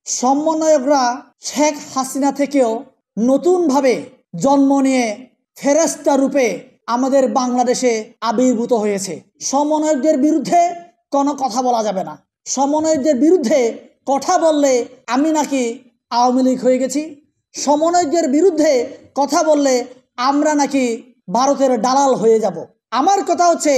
সমন্বয়করা শেখ হাসিনা থেকেও নতুনভাবে জন্ম নিয়ে ফেরেশতা রূপে আমাদের বাংলাদেশে আবির্ভূত হয়েছে। সমন্বয়কদের বিরুদ্ধে কোনো কথা বলা যাবে না। সমন্বয়কদের বিরুদ্ধে কথা বললে আমি নাকি আওয়ামী লীগ হয়ে গেছি, সমন্বয়কদের বিরুদ্ধে কথা বললে আমরা নাকি ভারতের দালাল হয়ে যাব। আমার কথা হচ্ছে,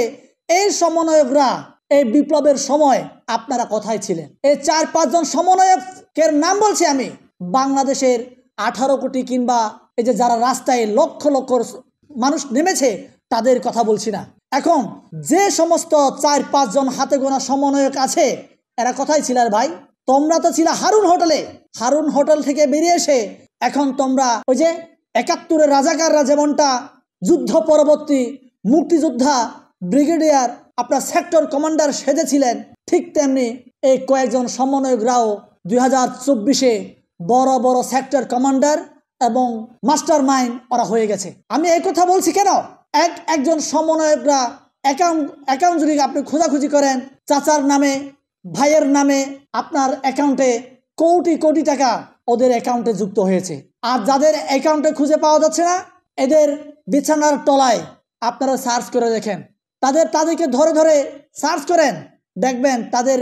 এই সমন্বয়করা এই বিপ্লবের সময় আপনারা কোথায় ছিলেন? এই 4-5 জন সমন্বয়কের নাম বলছি আমি। বাংলাদেশের 18 কোটি কিংবা এই যে যারা রাস্তায় লক্ষ লক্ষ মানুষ নেমেছে তাদের কথা বলছি না। এখন যে সমস্ত 4-5 জন হাতে গোনা সমন্বয়ক আছে, এরা কোথায় ছিল ভাই? তোমরা তো ছিল হারুন হোটেলে। হারুন হোটেল থেকে বেরিয়ে এসে এখন তোমরা ওই যে 71-এর রাজাকাররা যেমনটা যুদ্ধ পরবর্তী মুক্তিযোদ্ধা ব্রিগেডিয়ার আপনার সেক্টর কমান্ডার সেজেছিলেন, ঠিক তেমনি এই কয়েকজন সমন্বয়করাও 2024-এ বড় বড় সেক্টর কমান্ডার এবং মাস্টার মাইন্ড ওরা হয়ে গেছে। আমি এই কথা বলছি কেন? একজন সমন্বয়করা অ্যাকাউন্ট যদি আপনি খোঁজাখুঁজি করেন, চাচার নামে ভাইয়ের নামে আপনার অ্যাকাউন্টে কোটি কোটি টাকা ওদের অ্যাকাউন্টে যুক্ত হয়েছে। আর যাদের অ্যাকাউন্টে খুঁজে পাওয়া যাচ্ছে না, এদের বিছানার তলায় আপনারা সার্চ করে দেখেন, তাদেরকে ধরে ধরে সার্চ করেন, দেখবেন তাদের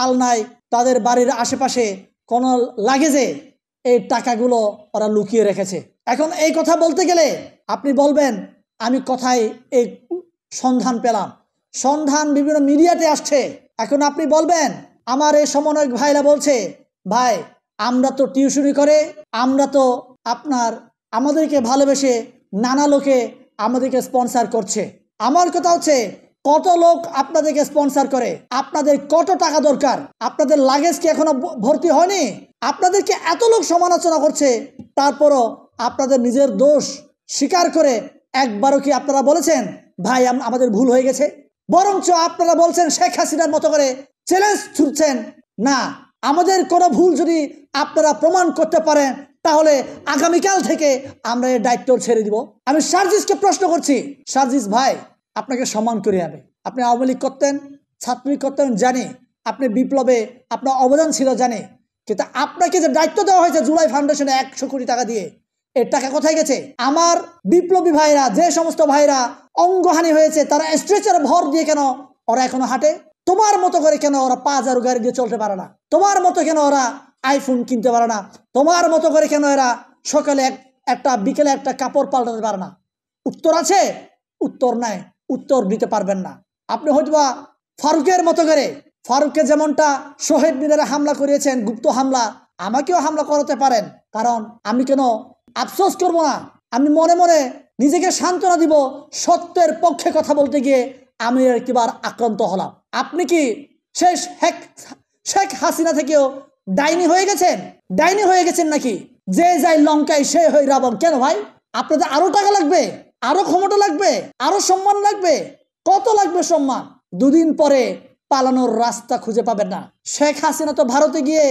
আলনায় তাদের বাড়ির আশেপাশে কোনো লাগেজে এই টাকাগুলো ওরা লুকিয়ে রেখেছে। এখন এই কথা বলতে গেলে আপনি বলবেন আমি কোথায় এই সন্ধান পেলাম? সন্ধান বিভিন্ন মিডিয়াতে আসছে। এখন আপনি বলবেন আমার এই সমন্বয়ক ভাইরা বলছে, ভাই আমরা তো টিউশনি করে, আমরা তো আমাদেরকে ভালোবেসে নানা লোকে আমাদেরকে স্পন্সর করছে। আমার কথা হচ্ছে, কত লোক আপনাদেরকে স্পন্সর করে? আপনাদের কত টাকা দরকার? আপনাদের লাগেজ কি এখনো ভর্তি হয়নি? আপনাদেরকে এত লোক সমালোচনা করছে, তারপরও আপনাদের নিজের দোষ স্বীকার করে একবারও কি আপনারা বলেছেন ভাই আমাদের ভুল হয়ে গেছে? বরঞ্চ আপনারা বলছেন শেখ হাসিনার মতো করে চ্যালেঞ্জ ছুটছেন, না আমাদের কোনো ভুল যদি আপনারা প্রমাণ করতে পারেন তাহলে আগামীকাল থেকে আমরা এই দায়িত্ব ছেড়ে দিব। আমি সার্জিসকে প্রশ্ন করছি, সার্জিস ভাই আপনাকে সম্মান করে যাবে, আপনি আওয়ামী লীগ করতেন, ছাত্রলীগ করতেন জানি, আপনি বিপ্লবে আপনার অবদান ছিল জানি, কিন্তু আপনাকে যে দায়িত্ব দেওয়া হয়েছে জুলাই ফাউন্ডেশনে 100 কোটি টাকা দিয়ে, এর টাকা কোথায় গেছে? আমার বিপ্লবী ভাইরা, যে সমস্ত ভাইরা অঙ্গহানি হয়েছে, তারা স্ট্রেচার ভর দিয়ে কেন ওরা এখনো হাঁটে? তোমার মতো করে কেন ওরা 5000 গাড়ি দিয়ে চলতে পারে না? তোমার মতো কেন ওরা আইফোন কিনতে পারে না? তোমার মতো করে কেন এরা সকালে একটা বিকেলে একটা কাপড় পাল্টাতে পারে না? উত্তর আছে? উত্তর নাই, উত্তর দিতে পারবেন না। আপনি হয়তোবা ফারুকের মতো করে, ফারুককে যেমনটা শহীদ মিনারে হামলা করিয়েছেন, গুপ্ত হামলা, আমাকেও হামলা করাতে পারেন, কারণ আমি কেন আফসোস করব না? আমি মনে মনে নিজেকে সান্ত্বনা দিব, সত্যের পক্ষে কথা বলতে গিয়ে আমি একবার আক্রান্ত হলাম। আপনি কি শেখ হাসিনা থেকেও ডাইনি হয়ে গেছেন? ডাইনি হয়ে গেছেন নাকি? যে যায় লঙ্কায় সে হয়ে রাবণ। কেন ভাই? আপনাদের আরো টাকা লাগবে, আরো ক্ষমতা লাগবে, আরো সম্মান লাগবে। কত লাগবে সম্মান? দুদিন পরে পালানোর রাস্তা খুঁজে পাবেন না। শেখ হাসিনা তো ভারতে গিয়ে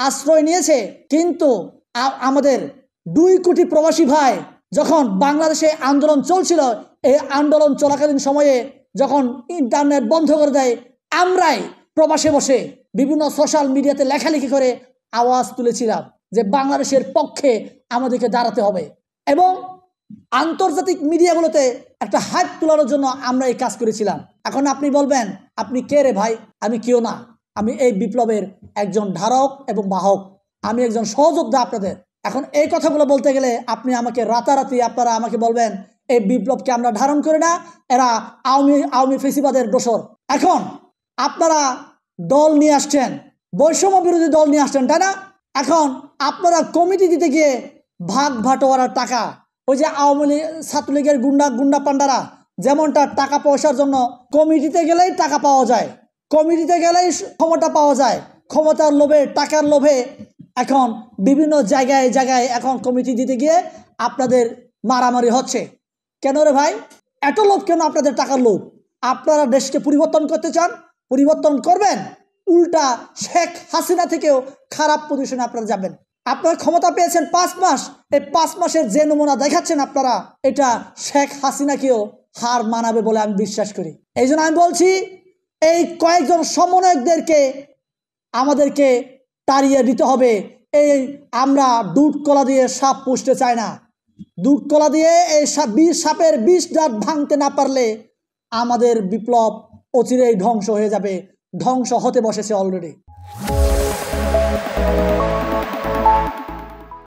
আশ্রয় নিয়েছে, কিন্তু আমাদের 2 কোটি প্রবাসী ভাই যখন বাংলাদেশে আন্দোলন চলছিল, এই আন্দোলন চলাকালীন সময়ে যখন ইন্টারনেট বন্ধ করে দেয়, আমরাই প্রবাসে বসে বিভিন্ন সোশ্যাল মিডিয়াতে লেখালেখি করে আওয়াজ তুলেছিলাম যে বাংলাদেশের পক্ষে আমাদেরকে দাঁড়াতে হবে, এবং আন্তর্জাতিক মিডিয়াগুলোতে একটা হাত তোলার জন্য আমরা এই কাজ করেছিলাম। এখন আপনি বলবেন আপনি কে রে ভাই? আমি কেউ না, আমি এই বিপ্লবের একজন ধারক এবং বাহক, আমি একজন সহযোদ্ধা আপনাদের। এখন এই কথাগুলো বলতে গেলে আপনি আমাকে রাতারাতি আপনারা আমাকে বলবেন এই বিপ্লবকে আমরা ধারণ করি না, এরা আওয়ামী ফেসিবাদের দোসর। এখন আপনারা দল নিয়ে আসছেন, বৈষম্য বিরোধী দল নিয়ে আসছেন, তাই না? এখন আপনারা কমিটি দিতে গিয়ে ভাগ ভাটোয়ারার টাকা, ওই যে আওয়ামী লীগ ছাত্রলীগের গুন্ডা পান্ডারা যেমনটা টাকা পয়সার জন্য কমিটিতে গেলেই টাকা পাওয়া যায়, কমিটিতে গেলেই ক্ষমতা পাওয়া যায়, ক্ষমতার লোভে, টাকার লোভে এখন বিভিন্ন জায়গায় জায়গায় এখন কমিটি দিতে গিয়ে আপনাদের মারামারি হচ্ছে। কেন রে ভাই? এত লোভ কেন আপনাদের? টাকার লোভ। আপনারা দেশকে পরিবর্তন করতে চান, পরিবর্তন করবেন, উল্টা শেখ হাসিনা থেকেও খারাপ পজিশনে আপনারা যাবেন। আপনারা ক্ষমতা পেয়েছেন 5 মাস, এই 5 মাসের যে নমুনা দেখাচ্ছেন আপনারা, এটা শেখ হাসিনাকেও হার মানাবে বলে আমি বিশ্বাস করি। এই জন্য আমি বলছি এই কয়েকজন সমন্বয়কদেরকে আমাদেরকে তাড়িয়ে দিতে হবে। এই আমরা দুধ কলা দিয়ে সাপ পুষতে চাই না। দুধ কলা দিয়ে এই সাপের বিষ দাঁত ভাঙতে না পারলে আমাদের বিপ্লব অচিরেই ধ্বংস হয়ে যাবে, ধ্বংস হতে বসেছে অলরেডি।